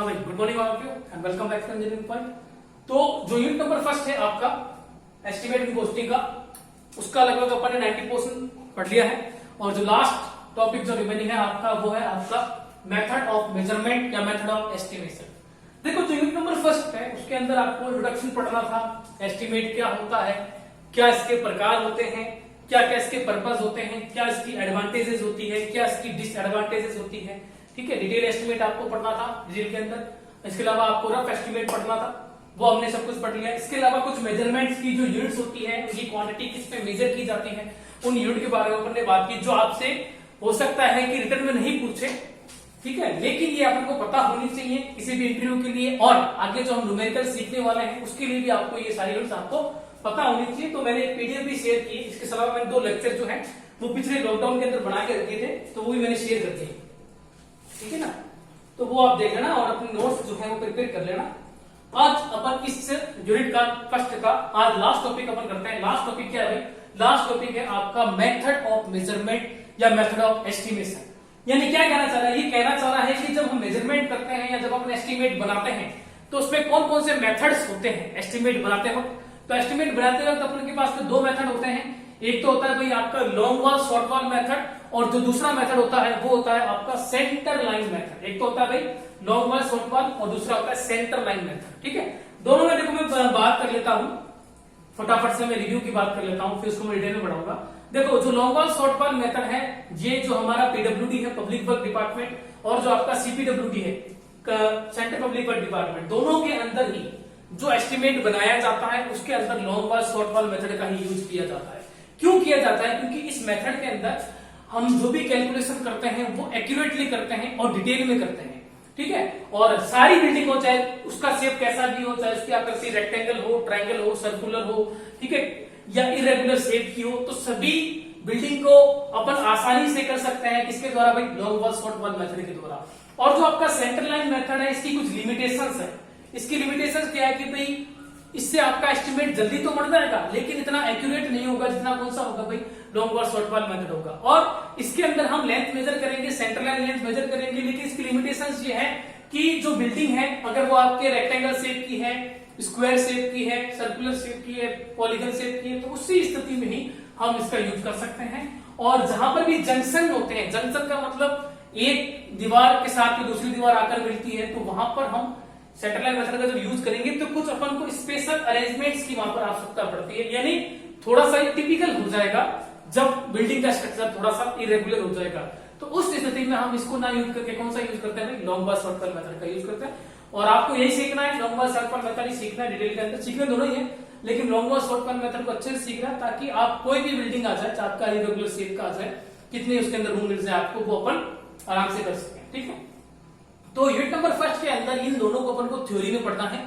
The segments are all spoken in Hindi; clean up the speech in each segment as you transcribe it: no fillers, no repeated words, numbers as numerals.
हाँ भाई, good morning all of you and welcome back to engineering point. तो जो यूनिट नंबर फर्स्ट है आपका एस्टिमेट इन कॉस्टिंग का, उसका लगभग अपन ने 90% पढ़ लिया है। और जो लास्ट टॉपिक जो रिमेनिंग है आपका वो है आपका मेथड ऑफ मेजरमेंट या मेथड ऑफ एस्टिमेशन। देखो जो यूनिट नंबर फर्स्ट है उसके अंदर आपको इंट्रोडक्शन पढ़ना था, एस्टिमेट क्या होता है, क्या इसके प्रकार होते हैं, क्या क्या इसके पर्पस होते हैं, क्या इसकी एडवांटेजेस होती है, क्या इसकी डिसएडवांटेजेस होती है। ठीक है, डिटेल एस्टिमेट आपको पढ़ना था डिटेल के अंदर। इसके अलावा आपको रफ एस्टिमेट पढ़ना था, वो हमने सब कुछ पढ़ लिया। इसके अलावा कुछ मेजरमेंट्स की जो यूनिट्स होती है, उनकी क्वांटिटी किस पे मेजर की जाती है, उन यूनिट के बारे में अपन ने बात की, जो आपसे हो सकता है कि रिटर्न में नहीं पूछे। ठीक है, लेकिन ये आपको पता होनी चाहिए किसी भी इंटरव्यू के लिए, और आगे जो हम न्यूमेरिकल सीखने वाले हैं उसके लिए भी आपको ये सारी यूनिट्स आपको पता होनी चाहिए। तो मैंने एक पीडीएफ भी शेयर की, इसके अलावा मैंने 2 लेक्चर जो है वो पिछले लॉकडाउन के अंदर बना के रखे थे, तो वो भी मैंने शेयर कर दिए। ठीक है ना, तो वो आप देख लेना और अपने नोट्स जो है वो प्रिपेयर कर लेना। आज अपन इस यूनिट का फर्स्ट का आज लास्ट टॉपिक अपन करते हैं। लास्ट टॉपिक क्या है भाई? लास्ट टॉपिक है आपका मेथड ऑफ मेजरमेंट या मेथड ऑफ एस्टिमेशन। यानी क्या कहना चाह रहा है? ये कहना चाह रहा है कि जब हम मेजरमेंट करते हैं या जब अपन एस्टिमेट बनाते हैं तो उसमें कौन कौन से मेथड्स होते हैं एस्टिमेट बनाते वक्त। तो एस्टिमेट बनाते वक्त अपन के पास में 2 मेथड होते हैं। एक तो होता है भाई आपका long wall short wall method, और जो दूसरा मेथड होता है वो होता है आपका सेंटर लाइन मेथड। एक तो होता है भाई लॉन्ग वॉल शॉर्ट वॉल और दूसरा होता है सेंटर लाइन मेथड। ठीक है, दोनों में देखो मैं बात कर लेता हूं, फटाफट से मैं रिव्यू की बात कर लेता हूं, फिर उसको मैं डिटेल में बढ़ाऊंगा। देखो जो long wall short wall method है, ये जो हमारा पीडब्ल्यूडी है पब्लिक वर्क डिपार्टमेंट, और जो आपका सीपीडब्ल्यूडी है सेंट्रल पब्लिक वर्क डिपार्टमेंट, दोनों के अंदर ही जो एस्टिमेट बनाया जाता है उसके अंदर long wall short wall method का ही यूज किया जाता है। क्यों किया जाता है? क्योंकि इस मेथड के अंदर हम जो भी कैलकुलेशन करते हैं वो एक्यूरेटली करते हैं और डिटेल में करते हैं। ठीक है, और सारी बिल्डिंग हो, चाहे उसका शेप कैसा भी हो, चाहे उसकी आकृति रेक्टेंगल हो, ट्रायंगल हो, सर्कुलर हो, ठीक है, या इरेगुलर शेप की हो, तो सभी बिल्डिंग को अपन आसानी से कर सकते हैं। किसके द्वारा भाई? Long wall short wall method के द्वारा। और जो आपका सेंटर लाइन मेथड है, इसकी कुछ लिमिटेशंस है। इसकी लिमिटेशंस क्या है कि भाई इससे आपका एस्टिमेट जल्दी तो बन जाएगा लेकिन इतना एक्यूरेट नहीं होगा जितना कौन सा होगा भाई? Long wall short wall method होगा। और इसके अंदर हम लेंथ मेजर करेंगे, सेंटर लाइन लेंथ मेजर करेंगे, लेकिन इसकी लिमिटेशंस ये है कि जो बिल्डिंग है अगर वो आपके रेक्टेंगल शेप की है, स्क्वायर शेप की है, सर्कुलर शेप की है, पॉलीगन शेप की है, तो उसी स्थिति में ही हम इसका यूज कर सकते हैं। और जहां पर भी जंक्शन होते हैं, जंक्शन का मतलब एक दीवार के साथ दूसरी दीवार आकर मिलती है, तो वहां पर हम सेंटर लाइन मेथड का जब यूज करेंगे तो कुछ अपन को स्पेशल अरेंजमेंट्स की वहां पर आवश्यकता पड़ती है। यानी थोड़ा सा टिपिकल हो जाएगा जब बिल्डिंग का स्ट्रक्चर थोड़ा सा इरेगुलर हो जाएगा, तो उस स्थिति में हम इसको ना यूज करके कौन सा यूज करते हैं? Long wall short wall method का यूज करते हैं। और आपको यही सीखना है, long wall short wall method ही सीखना है डिटेल के अंदर। सीखने दोनों ही है, लेकिन long wall short wall method को अच्छे से सीखना है ताकि आप कोई भी बिल्डिंग आ जाए, चाहे आपका इरेगुलर शेप का आ जाए, कितने उसके अंदर रूम मिल जाए आपको, वो अपन आराम से कर सकें। ठीक है, तो यूनिट नंबर फर्स्ट के अंदर इन दोनों को अपन को थ्योरी में पढ़ना है।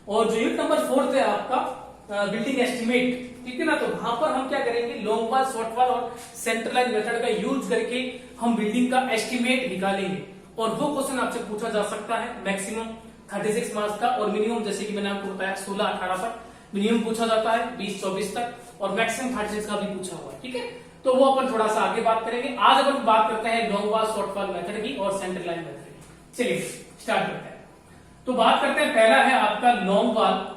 और जो यूनिट नंबर फोर्थ है आपका बिल्डिंग एस्टिमेट, ठीक है ना, तो वहां पर हम क्या करेंगे? लॉन्ग वॉल शॉर्ट वॉल और सेंटर लाइन मेथड का यूज करके हम बिल्डिंग का एस्टिमेट निकालेंगे। और वो क्वेश्चन आपसे पूछा जा सकता है मैक्सिमम 36 मार्क्स का, और मिनिमम जैसे कि मैंने आपको बताया 16-18 तक मिनिमम पूछा जाता है, 20-24 तक, और मैक्सिमम 36 का भी पूछा हुआ है। ठीक है, तो वो अपन थोड़ा सा आगे बात करेंगे। आज अपन बात करते हैं long wall short wall method की और सेंटर लाइन मेथड की। चलिए स्टार्ट करते हैं। तो बात करते हैं, पहला है आपका लॉन्ग वॉल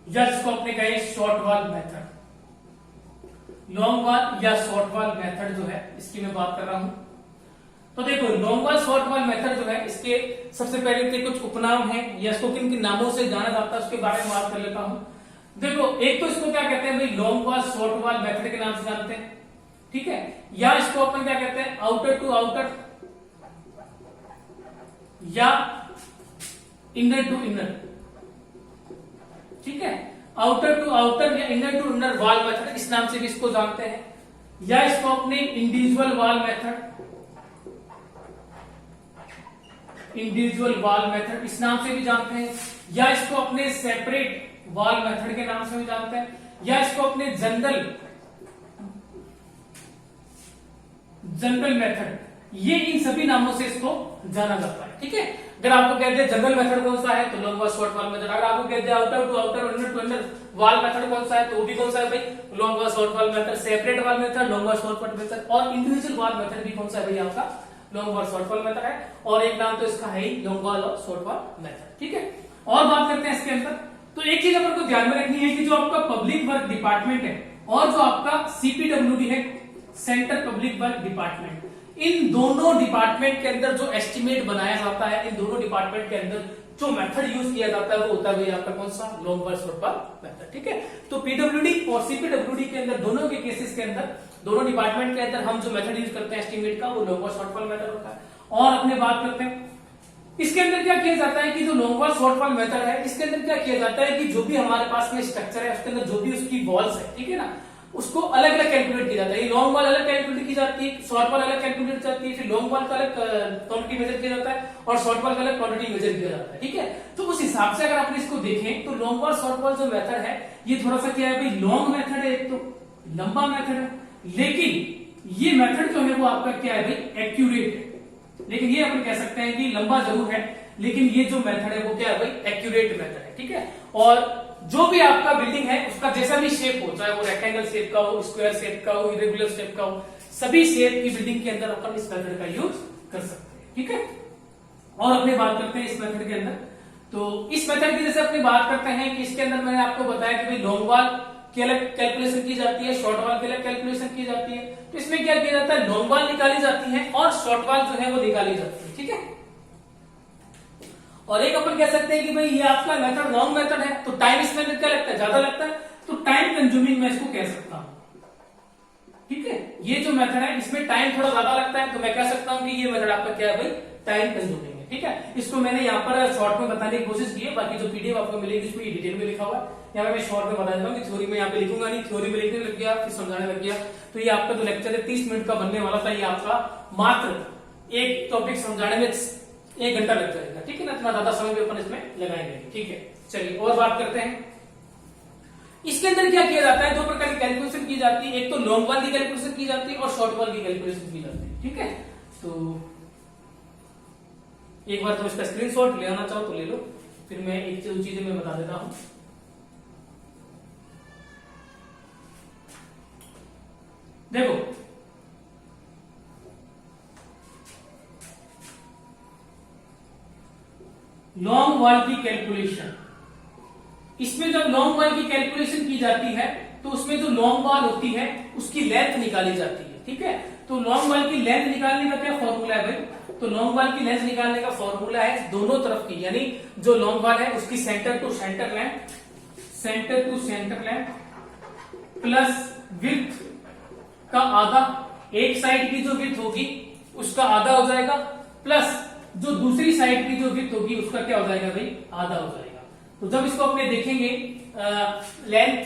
या जिसको अपने कहे short wall method. Long wall या शॉर्ट वॉल मेथड जो है इसकी मैं बात कर रहा हूं। तो देखो long wall short wall method जो है इसके सबसे पहले तो कुछ उपनाम है या इसको किन किन नामों से जाना जाता है उसके बारे में बात कर लेता हूं। देखो एक तो इसको क्या कहते हैं भाई? Long wall short wall method के नाम से जानते हैं। ठीक है, या इसको अपन क्या कहते हैं? आउटर टू आउटर या इनर टू इनर। ठीक है, आउटर टू आउटर या inner to inner wall method, इस नाम से भी इसको जानते हैं। या इसको अपने individual wall method, individual wall method इस नाम से भी जानते हैं। या इसको अपने सेपरेट वॉल मेथड के नाम से भी जानते हैं। या इसको अपने जनरल मेथड, ये इन सभी नामों से इसको जाना जाता है। ठीक है, अगर आपको कहते हैं जनरल मेथड कौन सा है तो long wall short wall method. अगर आपको कहते हैं outer to outer inner to inner wall method कौन सा है तो वो भी कौन सा है भाई? Long wall short wall method. Separate wall method, long wall short wall method, और इंडिविजुअल वॉल मेथड भी कौन सा है भाई? आपका long wall short wall method है, और एक नाम तो इसका है ही लॉन्ग वॉल और शॉर्ट वॉल मेथड। ठीक है, और बात करते हैं इसके अंदर। तो एक चीज अपन को ध्यान में रखनी है कि जो आपका पब्लिक वर्क डिपार्टमेंट है और जो आपका सीपीडब्ल्यूडी है, सेंट्रल पब्लिक वर्क डिपार्टमेंट, इन दोनों डिपार्टमेंट के अंदर जो एस्टिमेट बनाया जाता है, इन दोनों डिपार्टमेंट के अंदर जो मेथड यूज किया जाता है वो होता है आपका कौन सा, long wall short wall method. ठीक है, तो पीडब्ल्यूडी और सीपीडब्ल्यूडी के अंदर दोनों के केसेस के अंदर, दोनों डिपार्टमेंट के अंदर हम जो मेथड यूज करते हैं एस्टिमेट का, वो long wall short wall method होता है। और अपने बात करते हैं इसके अंदर क्या किया जाता है कि जो long wall short wall method है, इसके अंदर क्या किया जाता है कि जो भी हमारे पास में स्ट्रक्चर है उसके अंदर जो भी उसकी वॉल्स है, ठीक है ना, उसको अलग अलग कैलकुलेट किया जाता है। लॉन्ग वॉल अलग कैलकुलेट की जाती है, शॉर्ट वॉल अलग कैलकुलेट की जाती है, फिर लॉन्ग वॉल का अलग क्वांटिटी मेजर किया जाता है और शॉर्ट वॉल का अलग क्वांटिटी मेजर किया जाता है। ठीक है, तो उस हिसाब से अगर आप इसको देखें तो लॉन्ग वॉल शॉर्ट वॉल जो मेथड है ये थोड़ा सा क्या है भाई, लॉन्ग मेथड है, एक तो लंबा मेथड है, लेकिन ये मेथड जो है वो आपका क्या है भाई, एक्यूरेट है। लेकिन ये अपन कह सकते हैं कि लंबा जरूर है, लेकिन ये जो मेथड है वो क्या है भाई, एक्यूरेट मेथड है। ठीक है, और जो भी आपका बिल्डिंग है उसका जैसा भी शेप हो, चाहे वो रेक्टेंगल शेप का हो, स्क्वायर शेप का हो, इरेगुलर शेप का हो, सभी शेप की बिल्डिंग के अंदर अपन इस मेथड का यूज कर सकते हैं। ठीक है, और अपनी बात करते हैं इस मेथड के अंदर। तो इस मेथड की जैसे अपनी बात करते हैं कि इसके अंदर मैंने आपको बताया कि भाई लॉन्ग वॉल की अलग कैलकुलेशन की जाती है, शॉर्ट वॉल की अलग कैलकुलेशन की जाती है। तो इसमें क्या किया जाता है, लॉन्ग वॉल निकाली जाती है और शॉर्ट वॉल जो है वो निकाली जाती है। ठीक है, और एक अपन कह सकते हैं कि भाई ये आपका मेथड लॉन्ग मेथड है, तो टाइम इसमें क्या लगता है, ज्यादा लगता है, तो टाइम कंज्यूमिंग मैं इसको कह सकता हूं। ठीक है, ये जो मेथड है इसमें टाइम थोड़ा ज्यादा लगता है, तो मैं कह सकता हूं कि ये मेथड आपका क्या है भाई, टाइम कंज्यूमिंग है। ठीक है, इसको मैंने यहाँ पर शॉर्ट में बताने की कोशिश की है, बाकी जो पीडीएफ आपको मिलेगी उसमें डिटेल में लिखा हुआ है। यहाँ पे मैं शॉर्ट में बता देता हूँ कि थ्योरी में यहाँ पे लिखूंगा नहीं, थ्योरी में लिखने लग गया फिर समझाने लग गया, तो ये आपका जो लेक्चर है 30 मिनट का बनने वाला था, ये आपका मात्र एक टॉपिक समझाने में 1 घंटा लग जाएगा। ठीक है ना, इतना ज्यादा समय भी अपन इसमें लगाएंगे। ठीक है, चलिए और बात करते हैं। इसके अंदर क्या किया जाता है, 2 प्रकार की कैलकुलेशन की जाती है, एक तो लॉन्ग वॉल की कैलकुलेशन की जाती है और शॉर्ट वॉल की कैलकुलेशन की जाती है। ठीक है, तो एक बार तो इसका स्क्रीनशॉट ले आना चाहो तो ले लो, फिर मैं एक चीजें मैं बता देता हूं। देखो लॉन्ग वॉल की कैलकुलेशन, इसमें जब लॉन्ग वॉल की कैलकुलेशन की जाती है तो उसमें जो लॉन्ग वॉल होती है उसकी लेंथ निकाली जाती है। ठीक है, तो लॉन्ग वॉल की लेंथ निकालने का क्या फॉर्मूला है भाई, तो लॉन्ग वॉल की लेंथ निकालने का फॉर्मूला है दोनों तरफ की, यानी जो लॉन्ग वॉल है उसकी centre to centre length, centre to centre length plus width का आधा, एक साइड की जो विड्थ होगी उसका आधा हो जाएगा, प्लस जो दूसरी साइड की जो विड्थ होगी उसका क्या हो जाएगा भाई, आधा हो जाएगा। तो जब इसको अपने देखेंगे लेंथ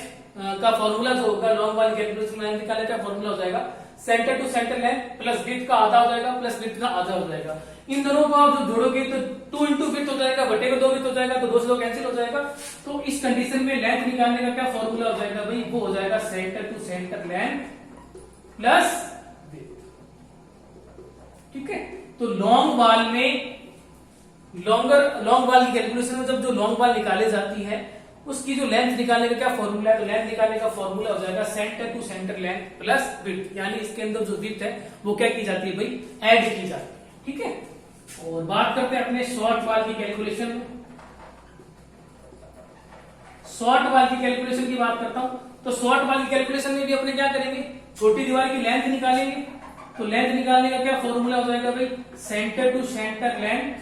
का फॉर्मूला जो होगा लॉन्ग वॉल कैलकुलेशन लेंथ निकालने का फॉर्मूला हो जाएगा centre to centre length plus width का आधा हो जाएगा प्लस विड्थ का आधा हो जाएगा। इन दोनों को आप जो जोड़ोगे तो 2 इंटू विड्थ हो जाएगा, बटे में 2 विड्थ हो जाएगा, तो 2 से 2 कैंसिल हो जाएगा। तो इस कंडीशन में लेंथ निकालने का क्या फॉर्मूला हो जाएगा भाई, वो हो जाएगा centre to centre length plus width. ठीक है, तो लॉन्ग वॉल में लॉन्ग वॉल की कैलकुलेशन में जब जो लॉन्ग वॉल निकाली जाती है उसकी जो लेंथ निकालने का क्या फॉर्मूला है, तो लेंथ निकालने का फॉर्मूला हो जाएगा centre to centre length plus width, यानी इसके अंदर जो विड्थ है वो क्या की जाती है भाई, ऐड की जाती है। ठीक है, और बात करते हैं अपने शॉर्ट वॉल की कैलकुलेशन में। शॉर्ट वॉल की कैलकुलेशन की बात करता हूं, तो शॉर्ट वॉल की कैलकुलेशन में भी अपने क्या करेंगे, छोटी दीवार की लेंथ निकालेंगे। तो लेंथ निकालने का क्या फॉर्मूला हो जाएगा भाई, centre to centre length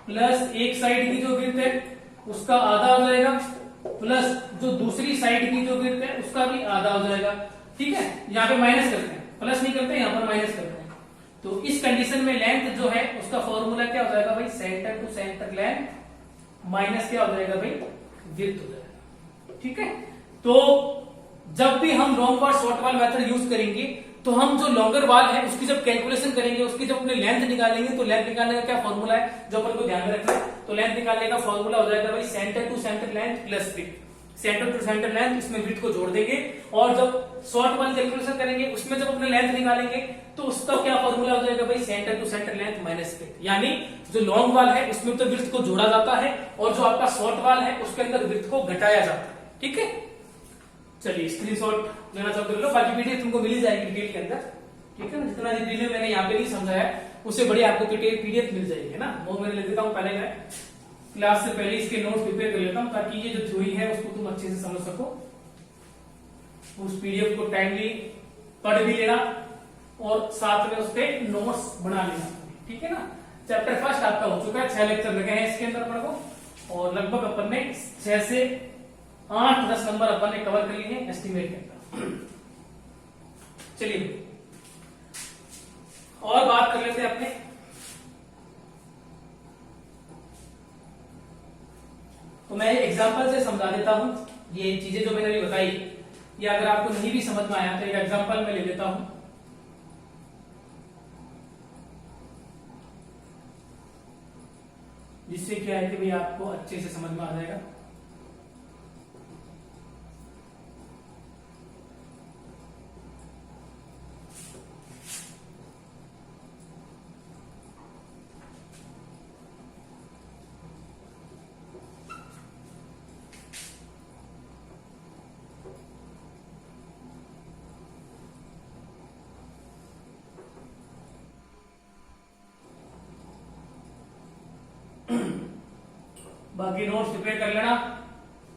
plus एक साइड की जो विड्थ है उसका आधा हो जाएगा प्लस जो दूसरी साइड की जो विड्थ है उसका भी आधा हो जाएगा। ठीक है, यहाँ पे माइनस करते हैं, प्लस नहीं करते, यहाँ पर माइनस करते हैं। तो इस कंडीशन में लेंथ जो है उसका फॉर्मूला क्या हो जाएगा भाई, centre to centre length minus क्या हो जाएगा भाई, विड्थ हो जाएगा। ठीक है, तो जब भी हम long wall short wall method use करेंगे तो हम जो लॉन्गर वॉल है उसकी जब कैलकुलेशन करेंगे, उसकी जब अपने लेंथ निकालेंगे, तो लेंथ निकालने का क्या फॉर्मूला है जो अपन को ध्यान में रखना है, तो लेंथ निकालने का फॉर्मूला हो जाएगा भाई centre to centre length plus width. Centre to centre length, इसमें विड्थ को जोड़ देंगे, और जब शॉर्ट वॉल कैलकुलेशन करेंगे उसमें जब अपने लेंथ निकालेंगे तो उसका क्या फॉर्मूला हो जाएगा भाई, centre to centre length minus width. यानी जो लॉन्ग वॉल है उसमें तो विड्थ को जोड़ा जाता है और जो आपका शॉर्ट वॉल है उसके अंदर विड्थ को घटाया जाता है। ठीक है, चलिए स्क्रीनशॉट लेना चाहते हो, बाकी पीडीएफ तुमको मिल जाएगी डिटेल के अंदर। ठीक है ना, जितना डिटेल मैंने यहाँ पे नहीं समझाया उससे बड़ी आपको पीडीएफ मिल जाएगी, है ना। वो मैं ले देता हूँ, पहले मैं क्लास से पहले इसके नोट्स प्रिपेयर कर लेता हूँ ताकि ये जो थ्योरी है उसको तुम अच्छे से समझ सको। उस पीडीएफ को टाइमली पढ़ भी लेना और साथ में उस पर नोट्स बना लेना, ठीक है ना। चैप्टर फर्स्ट आपका हो चुका है, 6 लेक्चर लगे हैं इसके अंदर अपन को, और लगभग अपन ने 6 से 8-10 नंबर अपन ने कवर कर लिए हैं एस्टिमेट के अंदर। चलिए और बात कर लेते हैं अपने। तो मैं एग्जांपल से समझा देता हूं, ये चीजें जो मैंने अभी बताई, ये अगर आपको नहीं भी समझ में आया तो एक एग्जांपल मैं ले लेता हूं। जिससे क्या है कि भाई आपको अच्छे से समझ में आ जाएगा। बाकी नोट्स प्रिपेयर कर लेना,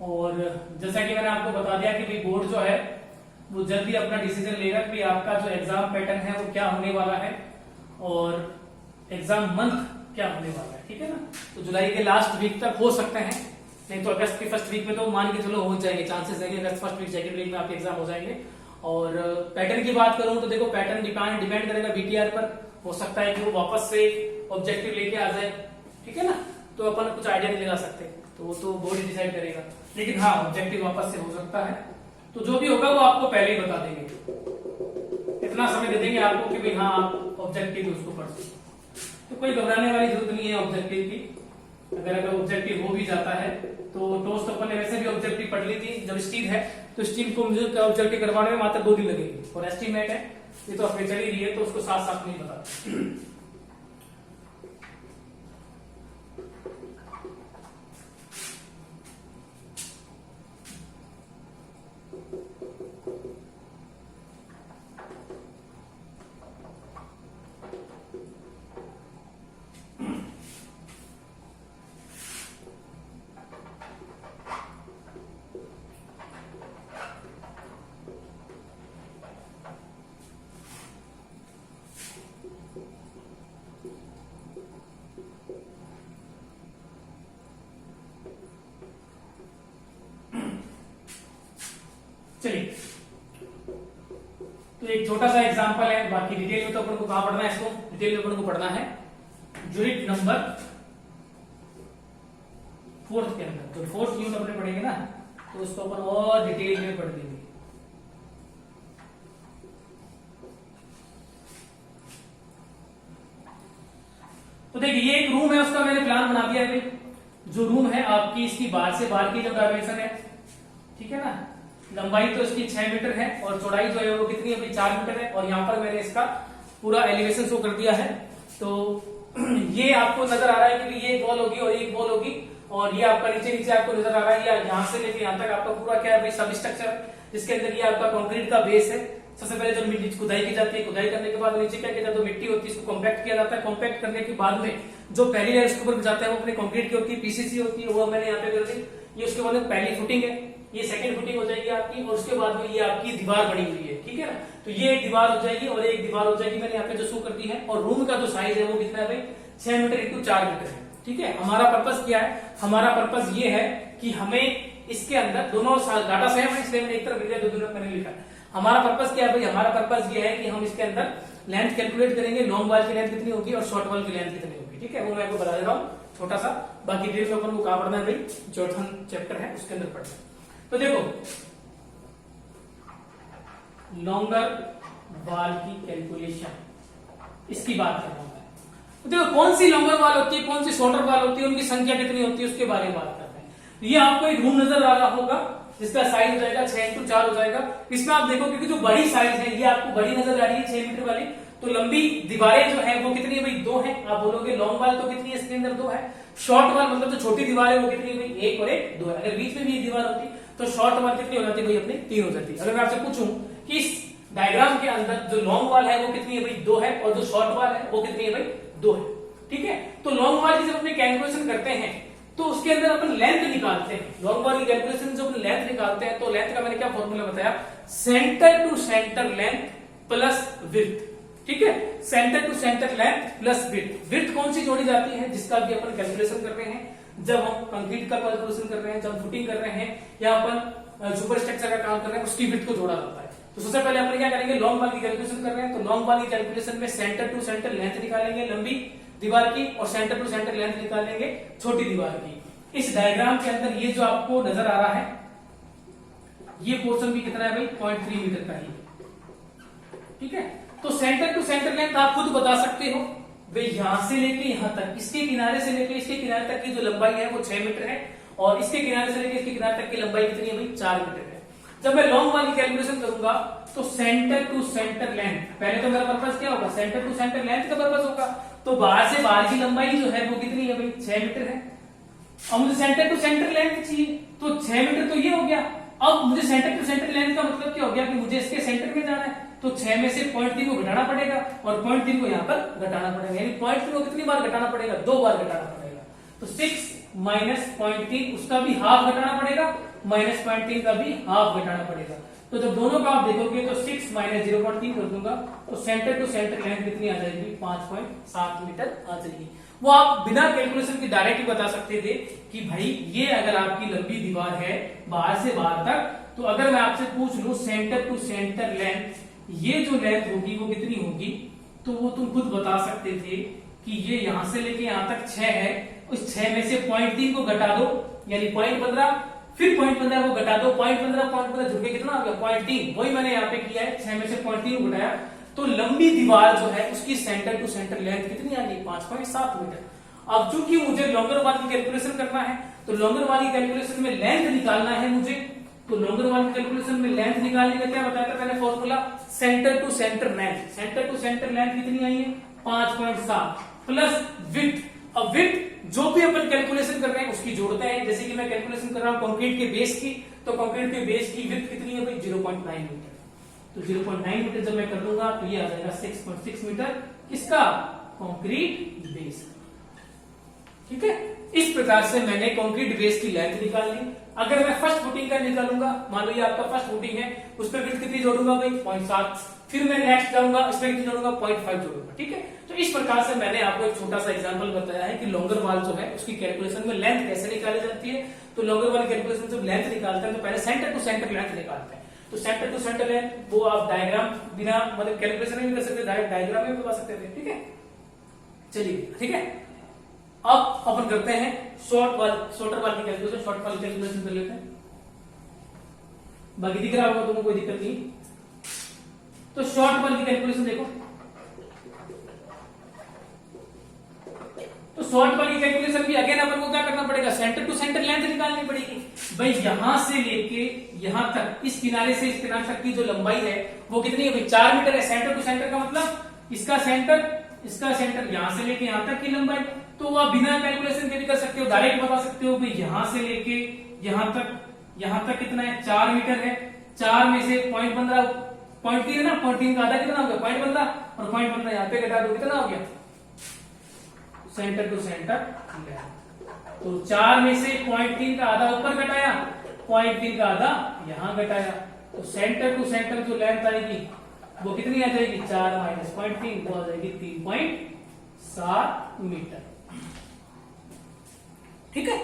और जैसा कि मैंने आपको बता दिया कि भाई बोर्ड जो है वो जल्दी अपना डिसीजन लेगा कि आपका जो एग्जाम पैटर्न है वो क्या होने वाला है और एग्जाम मंथ क्या होने वाला है, ठीक है ना। तो जुलाई के लास्ट वीक तक हो सकते हैं, नहीं तो अगस्त के फर्स्ट वीक में तो मान के चलो हो जाएंगे, चांसेस है कि अगस्त फर्स्ट वीक सेकंड वीक में आपके एग्जाम हो जाएंगे। और पैटर्न की बात करूं तो देखो पैटर्न डिपेंड करेगा बीटीआर पर, हो सकता है कि वो वापस से ऑब्जेक्टिव लेके आ जाए, ठीक है ना। तो अपन कुछ आइडिया नहीं लगा सकते, तो वो तो बोर्ड ही डिसाइड करेगा, लेकिन हाँ ऑब्जेक्टिव वापस से हो सकता है। तो जो भी होगा वो आपको पहले ही बता देंगे, इतना समय दे देंगे आपको कि भाई हाँ आप ऑब्जेक्टिव उसको पढ़ सकते। तो कोई घबराने वाली जरूरत नहीं है ऑब्जेक्टिव की। अगर ऑब्जेक्टिव हो भी जाता है तो टोस्ट अपन ने वैसे भी ऑब्जेक्टिव पढ़ ली थी। जब स्टील है तो स्टील को मुझे ऑब्जेक्टिव करवाने में मात्र 2 दिन लगेंगे, और एस्टीमेट है ये तो अपने चल ही रही है, तो उसको साथ साथ नहीं बता। चलिए, तो एक छोटा सा एग्जांपल है, बाकी डिटेल में तो अपन को कहां पढ़ना है, इसको डिटेल में अपन को पढ़ना है यूनिट नंबर 4 के अंदर। तो 4th यूनिट अपने पढ़ेंगे ना, तो उसको अपन और डिटेल में पढ़ लेंगे। तो देखिए ये एक रूम है, उसका मैंने प्लान बना दिया है। जो रूम है आपकी, इसकी बाहर से बाहर की जो डायमेंशन है, ठीक है ना, लंबाई तो इसकी 6 मीटर है और चौड़ाई जो है वो कितनी है, 4 मीटर है। और यहाँ पर मैंने इसका पूरा एलिवेशन शो कर दिया है। तो ये आपको नजर आ रहा है कि ये वॉल होगी और ये वॉल होगी, और ये आपका नीचे आपको नजर आ रहा है, यहाँ से लेके यहाँ तक आपका पूरा क्या है सब स्ट्रक्चर, जिसके अंदर ये आपका कंक्रीट का बेस है। सबसे पहले जो मिट्टी खुदाई की जाती है, खुदाई करने के बाद नीचे क्या किया जाता है, मिट्टी होती है, इसको कॉम्पैक्ट किया जाता है। कॉम्पैक्ट करने के बाद में जो पहली लेयर इसके ऊपर जाता है वो अपनी कंक्रीट की होती है, पीसीसी होती है, वो मैंने यहाँ पे कर दी। ये उसके बाद पहली फुटिंग है, ये सेकंड फुटिंग हो जाएगी आपकी, और उसके बाद में ये आपकी दीवार बनी हुई है, ठीक है ना। तो ये एक दीवार हो जाएगी और एक दीवार हो जाएगी, मैंने यहाँ पे जो शो कर दी है। और रूम का जो साइज है वो कितना है भाई, 6 मीटर इंटू 4 मीटर है, ठीक है। हमारा पर्पस क्या है, हमारा पर्पस ये है कि हमें इसके अंदर दोनों डाटा सेम है, इसलिए मैंने एक तरफ लिखा, दो तरफ मैंने लिखा। हमारा पर्पस क्या है भाई, हमारा पर्पस ये है कि हम इसके अंदर लेंथ कैलकुलेट करेंगे, लॉन्ग वाल की लेंथ कितनी होगी और शॉर्ट वाल की लेंथ कितनी होगी, ठीक है। वो मैं आपको बता दे रहा हूँ छोटा सा। बाकी डिटेल्स में अपन को कहा पढ़ना है भाई, चौथा चैप्टर है उसके अंदर पढ़ना। तो देखो लॉन्गर वाल की कैलकुलेशन, इसकी बात कर रहा हूं मैं। तो देखो कौन सी लॉन्गर वाल होती है, कौन सी शॉर्टर वाल होती है, उनकी संख्या कितनी होती है, उसके बारे में बात करते हैं। ये आपको एक रूम नजर आ रहा होगा जिसका साइज हो जाएगा 6 इंटू 4 हो जाएगा। इसमें आप देखो क्योंकि जो बड़ी साइज है ये आपको बड़ी नजर आ रही है 6 मीटर वाली, तो लंबी दीवारें जो है वो कितनी है भाई, 2 है। आप बोलोगे लॉन्ग वाल तो कितनी है, इसके अंदर 2 है। शॉर्ट वाल मतलब जो छोटी दीवार है वो कितनी है भाई, 1 और 1 2 है। अगर बीच में भी एक दीवार होती तो शॉर्ट वाल कितनी हो जाती है भाई, अपनी 3 हो जाती है। अगर मैं आपसे पूछूं कि इस डायग्राम के अंदर जो लॉन्ग वाल है वो कितनी है भाई 2 है, और जो शॉर्ट वाल है वो कितनी है भाई 2 है। ठीक है, तो लॉन्ग वाल की जब अपने कैलकुलेशन करते हैं तो उसके अंदर अपन लेंथ निकालते हैं। लॉन्ग वाल की कैलकुलेशन जब अपन लेंथ निकालते हैं तो लेंथ का मैंने क्या फॉर्मूला बताया, centre to centre length plus width. ठीक है, centre to centre length plus width. Width कौन सी जोड़ी जाती है, जिसका भी अपन कैलकुलेशन कर रहे हैं जब हम कंक्रीट का कैलकुलेशन कर रहे हैं, जब फुटिंग कर रहे हैं या अपन सुपर स्ट्रक्चर का काम कर रहे हैं, उसकी विड्थ को जोड़ा जाता है। तो सबसे पहले अपन क्या करेंगे, लॉन्ग वाल की कैलकुलेशन कर रहे हैं तो लॉन्ग वाल की कैलकुलेशन में सेंटर टू सेंटर लेंथ निकालेंगे लंबी दीवार की, और सेंटर टू सेंटर लेंथ निकालेंगे छोटी दीवार की। इस डायग्राम के अंदर ये जो आपको नजर आ रहा है ये पोर्शन भी कितना है भाई 0.3 मीटर का ही। ठीक है, तो सेंटर टू सेंटर लेंथ आप खुद बता सकते हो भाई, यहां से लेके यहां तक, इसके किनारे से लेके इसके किनारे तक की जो लंबाई है वो 6 मीटर है, और इसके किनारे से लेके इसके किनारे तक की लंबाई कितनी है भाई 4 मीटर है। जब मैं लॉन्ग वाली कैलकुलेशन करूंगा तो सेंटर टू सेंटर लेंथ, पहले तो मेरा पर्पस क्या होगा, सेंटर टू सेंटर लेंथ का पर्पस होगा, तो बाहर से बाहर की लंबाई जो है वो कितनी है भाई 6 मीटर है। अब मुझे सेंटर टू सेंटर लेंथ चाहिए तो 6 मीटर तो ये हो गया। अब मुझे सेंटर टू सेंटर लेंथ का मतलब क्या हो गया कि मुझे इसके सेंटर में जाना है, तो 6 में से 0.3 को घटाना पड़ेगा और 0.3 को यहाँ पर घटाना पड़ेगा, यानी 0.3 को कितनी बार घटाना पड़ेगा, 2 बार घटाना पड़ेगा। तो 6 माइनस 0.3 उसका भी हाफ घटाना पड़ेगा, माइनस 0.3 का भी हाफ घटाना पड़ेगा। तो जब दोनों का आप देखोगे तो 6 माइनस 0.3 कर दूंगा तो सेंटर टू सेंटर लेंथ कितनी आ जाएगी 5.7 मीटर आ जाएगी। वो आप बिना कैलकुलेशन के डायरेक्ट ही बता सकते थे कि भाई ये अगर आपकी लंबी दीवार है बाहर से बाहर तक, तो अगर मैं आपसे पूछ लूं सेंटर टू सेंटर लेंथ, ये जो लेंथ होगी वो कितनी होगी, तो वो तुम खुद बता सकते थे कि ये यहां से लेके यहां तक 6 है, उस 6 में से 0.3 को घटा दो यानी 0.15, फिर 0.15 को घटा दो, 0.15 जुड़ के कितना आ गया 0.3, वही मैंने यहाँ पे किया है, 6 में से 0.3 को घटाया तो लंबी दीवार जो है उसकी सेंटर टू सेंटर लेंथ कितनी आ गई 5.7 मीटर। अब चूंकि मुझे लॉन्गर वाल की कैलकुलेशन करना है तो लॉन्गर वाल की कैलकुलेशन में लेंथ निकालना है मुझे, तो लॉन्गर वाल की कैलकुलेशन में लेंथ निकालने का क्या बताया था मैंने formula, centre to centre length. Centre to centre length कितनी आई है 5.7 प्लस विड्थ। अब विड्थ जो भी अपन कैलकुलेशन कर रहे हैं उसकी जोड़ते हैं, जैसे कि मैं कैलकुलेशन कर रहा हूं कंक्रीट के बेस की, तो कंक्रीट के बेस की विड्थ कितनी है भाई 0.9 मीटर, तो 0.9 मीटर जब मैं कर दूंगा तो ये आ जाएगा 6.6 मीटर किसका, कंक्रीट बेस। ठीक है, इस प्रकार से मैंने कंक्रीट बेस की लेंथ निकाल ली। अगर मैं फर्स्ट फुटिंग का निकालूंगा, मान लो ये आपका फर्स्ट फुटिंग है, उस पर विड्थ कितनी जोड़ूंगा भाई 0.7, फिर मैं नेक्स्ट जाऊंगा इसमें कितनी जोड़ूंगा 0.5 जोड़ूंगा। ठीक है, तो इस प्रकार से मैंने आपको एक छोटा सा एग्जांपल बताया है कि लॉन्गर वाल जो है उसकी कैलकुलेशन में लेंथ कैसे निकाली जाती है। तो लॉन्गर वाल कैलकुलेशन जब लेंथ निकालते हैं तो पहले सेंटर टू सेंटर लेंथ निकालते हैं, तो सेंटर टू सेंटर लेंथ वो आप डायग्राम बिना मतलब कैलकुलेशन में भी कर सकते, डायरेक्ट डायग्राम में भी बता सकते थे। ठीक है, चलिए ठीक है, अब अपन करते हैं शॉर्टर वाल की कैलकुलेशन, शॉर्ट वाल की कैलकुलेशन कर लेते हैं। बाकी दिख रहा होगा तुमको, कोई दिक्कत नहीं। तो शॉर्ट वाल की कैलकुलेशन देखो, तो शॉर्ट वाल की कैलकुलेशन भी अगेन अपन को क्या करना पड़ेगा, सेंटर टू सेंटर लेंथ निकालनी पड़ेगी भाई। यहां से लेके यहां तक, इस किनारे से इस किनारे तक की जो लंबाई है वो कितनी है भाई 4 मीटर है। सेंटर टू सेंटर का मतलब इसका सेंटर यहां से लेके यहां तक की लंबाई, तो वो आप बिना कैलकुलेशन के भी कर सकते हो, डायरेक्ट बता सकते हो भाई यहां से लेके यहां तक कितना है 4 मीटर है। 4 में से 0.3 है ना, 0.3 का आधा कितना हो गया 0.15, और 0.15 यहाँ पे घटा दो कितना हो गया सेंटर टू सेंटर। तो 4 में से 0.3 का आधा ऊपर घटाया, 0.3 का आधा यहां घटाया, तो सेंटर टू सेंटर जो लेंथ आएगी वो कितनी आ जाएगी 4 माइनस 0.3 वो आ जाएगी 3.7 मीटर। ठीक है,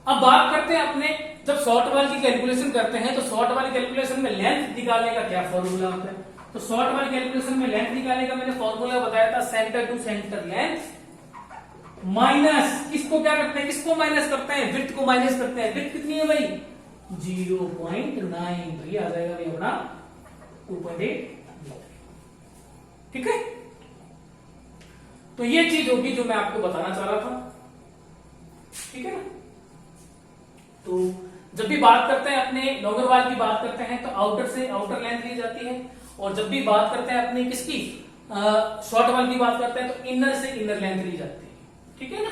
अब बात करते हैं अपने जब शॉर्ट वाल की कैलकुलेशन करते हैं तो शॉर्ट वाली कैलकुलेशन में लेंथ निकालने का क्या फॉर्मूला होता है। तो शॉर्ट वाली कैलकुलेशन में लेंथ निकालने का मैंने फॉर्मूला बताया था, centre to centre length minus किसको क्या करते हैं, किसको माइनस करते हैं, विड्थ को माइनस करते हैं। विड्थ कितनी है भाई 0.9, तो ये आ जाएगा भाई अपना 2.8। ठीक है, तो ये चीज होगी जो मैं आपको बताना चाह रहा था। ठीक है ना, तो जब भी बात करते हैं अपने लॉन्गर वाल की बात करते हैं तो आउटर से आउटर लेंथ ली जाती है, और जब भी बात करते हैं अपने किसकी शॉर्ट वाल की बात करते हैं तो इनर से इनर लेंथ ली जाती है। ठीक है ना,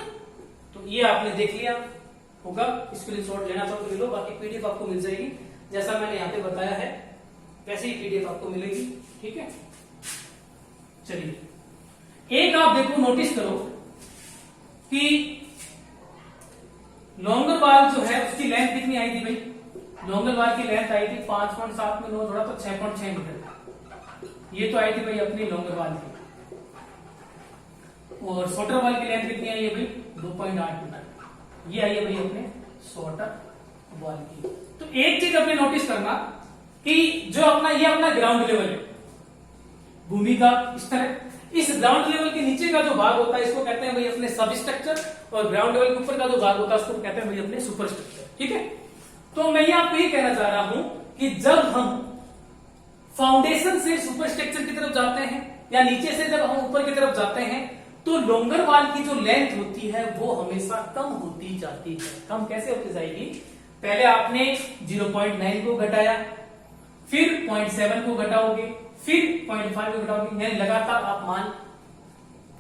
तो ये आपने देख लिया होगा, स्क्रीनशॉट लेना चाहो तो ले लो, बाकी पीडीएफ आपको मिल जाएगी जैसा मैंने यहाँ पे बताया है। वैसे ही पीडीएफ आपको मिलेगी, ठीक है। चलिए एक आप देखो, नोटिस करो कि लॉन्गर बार जो है उसकी लेंथ कितनी आई थी भाई? लॉन्गर बार की लेंथ आई थी 5.7 में 9 जोड़ा तो 6.6 मीटर। ये तो आई थी भाई अपनी लॉन्गर बार की। और शॉर्टर बार की लेंथ कितनी आई है भाई? 2.8 मीटर। ये आई है भाई अपने शॉर्टर बार की। तो एक चीज अपने नोटिस करना कि जो अपना ये अपना ग्राउंड लेवल है, भूमि का स्तर है, इस ग्राउंड लेवल के नीचे का जो भाग होता है इसको कहते हैं भाई अपने सब स्ट्रक्चर, और ग्राउंड लेवल के ऊपर का जो भाग होता है उसको कहते हैं भाई अपने सुपर स्ट्रक्चर, ठीक है। तो मैं ये आपको ये कहना चाह रहा हूं कि जब हम फाउंडेशन से सुपर स्ट्रक्चर की तरफ जाते हैं या नीचे से जब हम ऊपर की तरफ जाते हैं तो लोंगर वाल की जो लेंथ होती है वो हमेशा कम होती जाती है। कम कैसे होती जाएगी? पहले आपने 0.9 को घटाया, फिर 0.7 को घटाओगे, फिर 0.5 को घटाओगे, यानी लगातार आप मान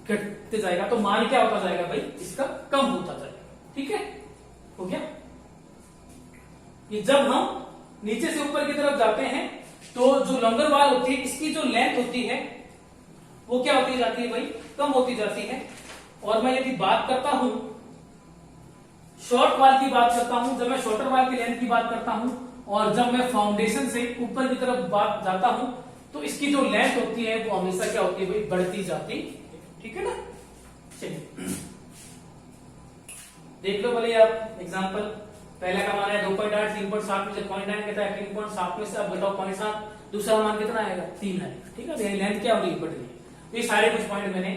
घटते जाएगा। तो मान क्या होता जाएगा भाई? इसका कम होता जाएगा, ठीक है। हो गया? कि जब हम नीचे से ऊपर की तरफ जाते हैं तो जो लॉन्गर वाल होती है इसकी जो लेंथ होती है वो क्या होती जाती है भाई? कम होती जाती है। और मैं यदि बात करता हूं शॉर्ट वाल की बात करता हूं, जब मैं शॉर्टर वाल की लेंथ की बात करता हूं और जब मैं फाउंडेशन से ऊपर की तरफ बात जाता हूं तो इसकी जो लेंथ होती है वो हमेशा क्या होती है भाई? बढ़ती जाती है, ठीक है ना। चलिए देख लो भले आप एग्जांपल। पहला का मान है 2.8, 3.7 में से 0.9 कहता है 3.7 में से अब घटाओ 0.7, दूसरा मान कितना आएगा? 3 आएगा, ठीक है। लेंथ क्या हो रही है? बढ़ रही है। तो ये सारे कुछ पॉइंट मैंने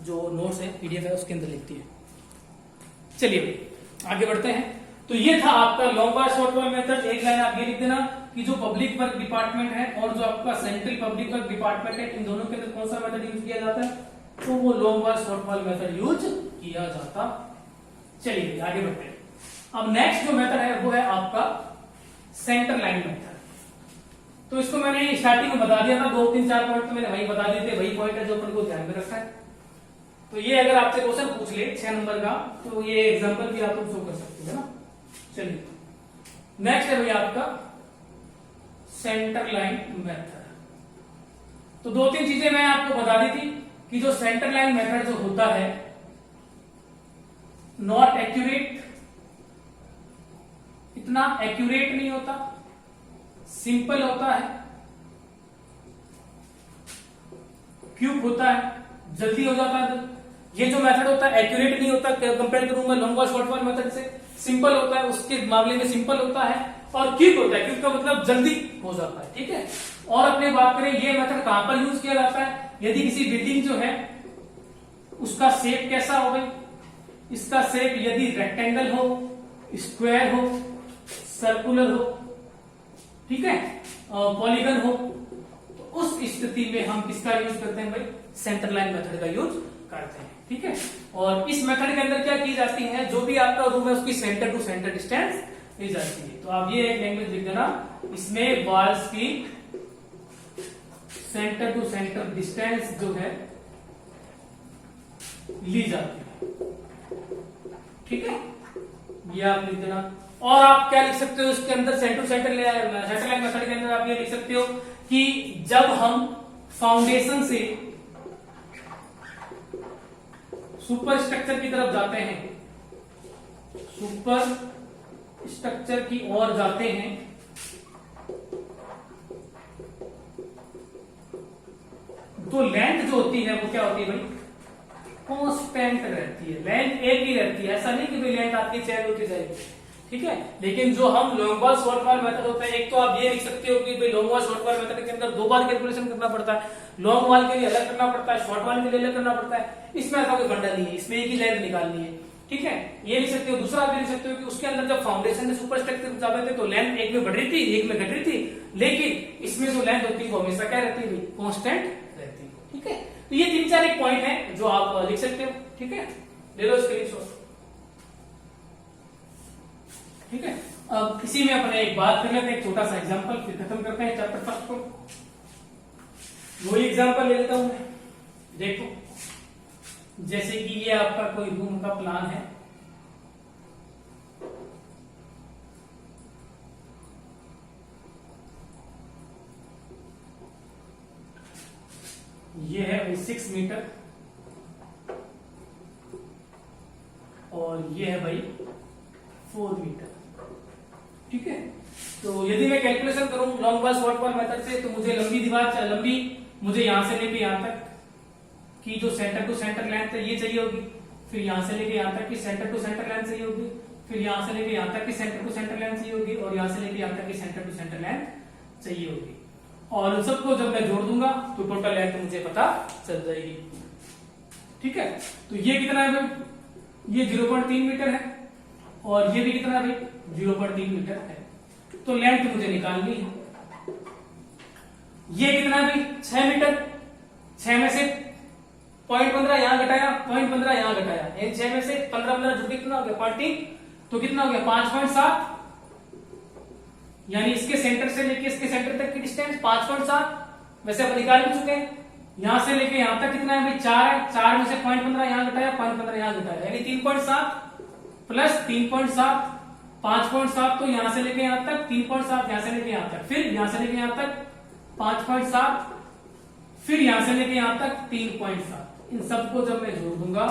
जो नोट्स है पीडीएफ है उसके अंदर लिख दिए। चलिए भाई आगे बढ़ते हैं। तो ये था आपका लॉन्ग बार शॉर्ट बार मेथड। एक लाइन आप ये लिख देना कि जो पब्लिक वर्क डिपार्टमेंट है और जो आपका सेंट्रल पब्लिक वर्क डिपार्टमेंट है इन दोनों के अंदर कौन सा मेथड यूज किया जाता है? तो वो लॉन्ग बार शॉर्ट बार मेथड यूज किया जाता। चलिए आगे बढ़ते हैं। अब नेक्स्ट जो मेथड है वो है आपका सेंटर लाइन मेथड। तो इसको मैंने स्टार्टिंग में बता दिया था, 2, 3, 4 पॉइंट तो मैंने वही बता दिए थे, वही पॉइंट है जो अपन को ध्यान में रखना है। तो ये अगर आपसे क्वेश्चन पूछ ले 6 नंबर का तो ये एग्जांपल भी आप लोग शो कर सकते हो ना। चलिए नेक्स्ट है भैया आपका सेंटर लाइन मेथड। तो 2-3 चीजें मैं आपको बता दी थी कि जो सेंटर लाइन मेथड जो होता है नॉट एक्यूरेट, इतना एक्यूरेट नहीं होता, सिंपल होता है, क्यूब होता है, जल्दी हो जाता है। ये जो मेथड होता है एक्यूरेट नहीं होता, कंपेयर करूंगा लॉन्ग और शॉर्ट वाल मेथड से। सिंपल होता है, उसके मामले में सिंपल होता है, और क्यूब होता है, क्यूब का मतलब जल्दी हो जाता है, ठीक है। और अपने बात करें ये मेथड कहां पर यूज किया जाता है? यदि किसी बिल्डिंग जो है उसका शेप कैसा हो भाई? इसका शेप यदि रेक्टेंगल हो, स्क्वायर हो, सर्कुलर हो, ठीक है, पॉलीगन हो, तो उस स्थिति में हम किसका यूज करते हैं भाई? सेंटर लाइन मेथड का यूज करते हैं, ठीक है। और इस मेथड के अंदर क्या की जाती है? जो भी आपका रूम है उसकी सेंटर टू सेंटर डिस्टेंस ली जाती है। तो आप ये एक लैंग्वेज लिख देना, इसमें वॉल्स की सेंटर टू सेंटर डिस्टेंस जो है ली जाती है, ठीक है। ये आप लिख देना। और आप क्या लिख सकते हो इसके अंदर centre to centre line method के अंदर आप ये लिख सकते हो कि जब हम फाउंडेशन से सुपर स्ट्रक्चर की तरफ जाते हैं, सुपर स्ट्रक्चर की ओर जाते हैं, तो लेंथ जो होती है वो क्या होती है भाई? कांस्टेंट रहती है। लेंथ एक ही रहती है, ऐसा नहीं कि भाई लेंथ आपकी चेंज होती जाएगी, ठीक है। लेकिन जो हम लॉन्ग बार शॉर्ट बार मेथड होता है, एक तो आप ये लिख सकते हो कि भाई लॉन्ग बार शॉर्ट बार मेथड के अंदर 2 बार कैलकुलेशन करना पड़ता है। लॉन्ग वाल के लिए अलग करना पड़ता है, शॉर्ट वाल के लिए अलग करना पड़ता है। इसमें ऐसा कोई फंडा नहीं है, इसमें एक ही लेंथ निकालनी है, ठीक है। ये लिख सकते हो। दूसरा आप ये लिख सकते हो कि उसके अंदर जब फाउंडेशन में सुपर स्ट्रक्चर जाते थे तो लेंथ एक में बढ़ रही थी, एक में घट रही थी, लेकिन इसमें जो लेंथ होती है वो हमेशा क्या रहती है? कांस्टेंट रहती है, ठीक है। तो ये 3-4 एक पॉइंट है जो आप लिख सकते हो, ठीक है। ले लो स्क्रीनशॉट, ठीक है। अब इसी में अपने एक बात कर लेते हैं, एक छोटा सा एग्जांपल, फिर खत्म करते हैं चैप्टर फर्स्ट को। वही एग्जांपल ले लेता हूं मैं। देखो जैसे कि ये आपका कोई रूम का प्लान है, भाई 6 मीटर और ये है भाई 4 मीटर। ठीक है, तो यदि मैं कैलकुलेशन करूं long ball short ball method से, तो मुझे लंबी दीवार लंबी मुझे यहां से लेके यहां तक की जो सेंटर टू सेंटर लेंथ है ये चाहिए होगी, फिर यहां से लेके यहां तक की सेंटर टू सेंटर लेंथ चाहिए होगी, फिर यहां से लेके यहां तक की सेंटर टू सेंटर लेंथ चाहिए होगी, और यहां से लेके यहां तक की सेंटर टू सेंटर लेंथ चाहिए होगी। और उन सबको जब मैं जोड़ दूंगा तो टोटल लेंथ मुझे पता चल जाएगी। ठीक है, तो ये कितना है भाई, ये 0.3 मीटर है और ये भी कितना है भाई 0.3 मीटर है। तो लेंथ मुझे निकालनी है। ये कितना है भाई 6 मीटर, 6 में से 0.15 यहां घटाया, 0.15 यहां घटाया, इन 6 में से 15 जुड़ के कितना हो गया 40, तो कितना हो गया 5.7, यानी इसके सेंटर से लेके इसके सेंटर तक की डिस्टेंस 5.7। वैसे अपन निकाल भी चुके हैं। यहां से लेके यहां तक कितना है भाई 4 है, 4 में से 0.15 यहां घटाया, 0.15 यहां घटाया, यानी 3.7 प्लस 3.7 5.7, तो यहां से लेके यहां तक 3.7, यहां से लेके यहां तक, फिर यहां से लेके यहां तक 5.7, फिर यहां से लेके यहां तक 3.7। इन सबको जब मैं जोड़ दूंगा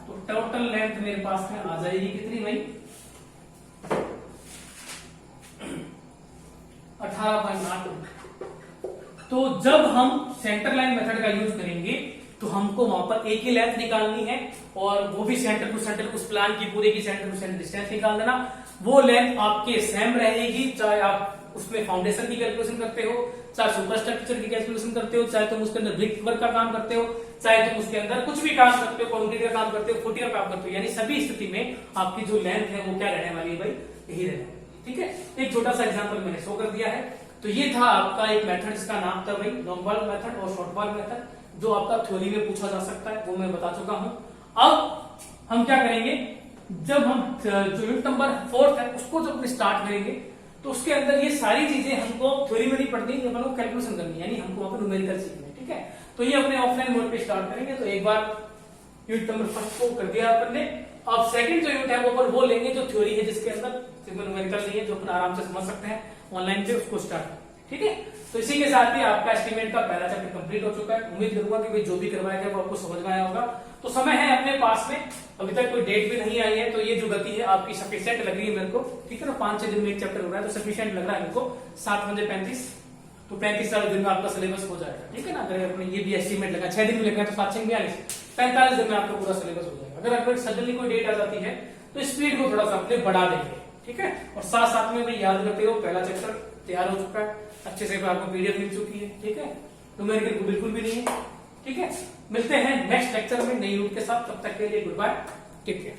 तो टोटल लेंथ मेरे पास में आ जाएगी कितनी भाई 18.8। तो जब हम सेंटर लाइन मेथड का यूज करेंगे तो हमको वहां पर एक ही लेंथ निकालनी है, और वो भी सेंटर टू सेंटर, उस प्लान की पूरे की सेंटर टू सेंटर डिस्टेंस निकाल देना। वो लेंथ आपके सेम रहेगी, चाहे आप उसमें फाउंडेशन की कैलकुलेशन करते हो, चाहे सुपर स्ट्रक्चर की कैलकुलेशन करते हो, चाहे तुम उसके अंदर ब्रिक वर्क का काम करते हो, चाहे तुम उसके अंदर कुछ भी काम करते हो, कंक्रीट का काम करते हो, फुटी का काम करते हो, यानी सभी स्थिति में आपकी जो लेंथ है वो क्या रहने वाली है भाई यही रहने वाली। ठीक है, एक छोटा सा एग्जांपल मैंने शो कर दिया है। तो ये था आपका एक मेथड जिसका नाम था भाई लॉन्ग बॉल मेथड और शॉर्ट बॉल मेथड, जो आपका थ्योरी में पूछा जा सकता है, वो मैं बता चुका हूं। अब हम क्या करेंगे, जब हम जो यूनिट नंबर 4 है उसको जब स्टार्ट करेंगे तो उसके अंदर ये सारी चीजें हमको थ्योरी में नहीं पढ़नी, अपन को कैलकुलेशन करनी है, यानी हमको वहां पर न्यूमेरिकल सीखना है। ठीक है, तो ये अपने ऑफलाइन मोड पे स्टार्ट करेंगे। तो एक बार यूनिट नंबर 1 को कर दिया अपन ने। अब सेकंड जो यूनिट है वो अपन वो लेंगे जो थ्योरी है, जिसके अंदर सिंपल न्यूमेरिकल नहीं है, जो अपन आराम से समझ सकते हैं ऑनलाइन से, उसको स्टार्ट। ठीक है, तो इसी के साथ ही आपका एस्टीमेट का पहला चैप्टर कंप्लीट हो चुका है। उम्मीद करूंगा कि भाई जो भी करवाया गया वो आपको समझ में आया होगा। तो समय है अपने पास में, अभी तक कोई डेट भी नहीं आई है, तो ये जो गति है आपकी सफिशिएंट लग रही है मेरे को। ठीक है ना, 5-6 दिन में एक चैप्टर हो रहा है तो सफिशिएंट लग रहा है मेरे को। 7 बजे 35, तो 35 दिन में आपका सिलेबस हो जाएगा। ठीक है ना, अगर अपने ये भी एस्टीमेट लगा 6 दिन में लगेगा तो 7-6 42 45 दिन में आपका पूरा सिलेबस हो जाएगा। अगर सडनली कोई डेट आ जाती है तो स्पीड को थोड़ा सा अपने बढ़ा देंगे। ठीक है, और साथ साथ में भी याद रखते हो पहला चैप्टर तैयार हो चुका है, अच्छे से आपको पीडीएफ मिल चुकी है। ठीक है, न्यूमेरिकल बिल्कुल भी नहीं है। ठीक है, मिलते हैं नेक्स्ट लेक्चर में नई यूनिट के साथ, तब तक के लिए गुड बाय, टेक केयर।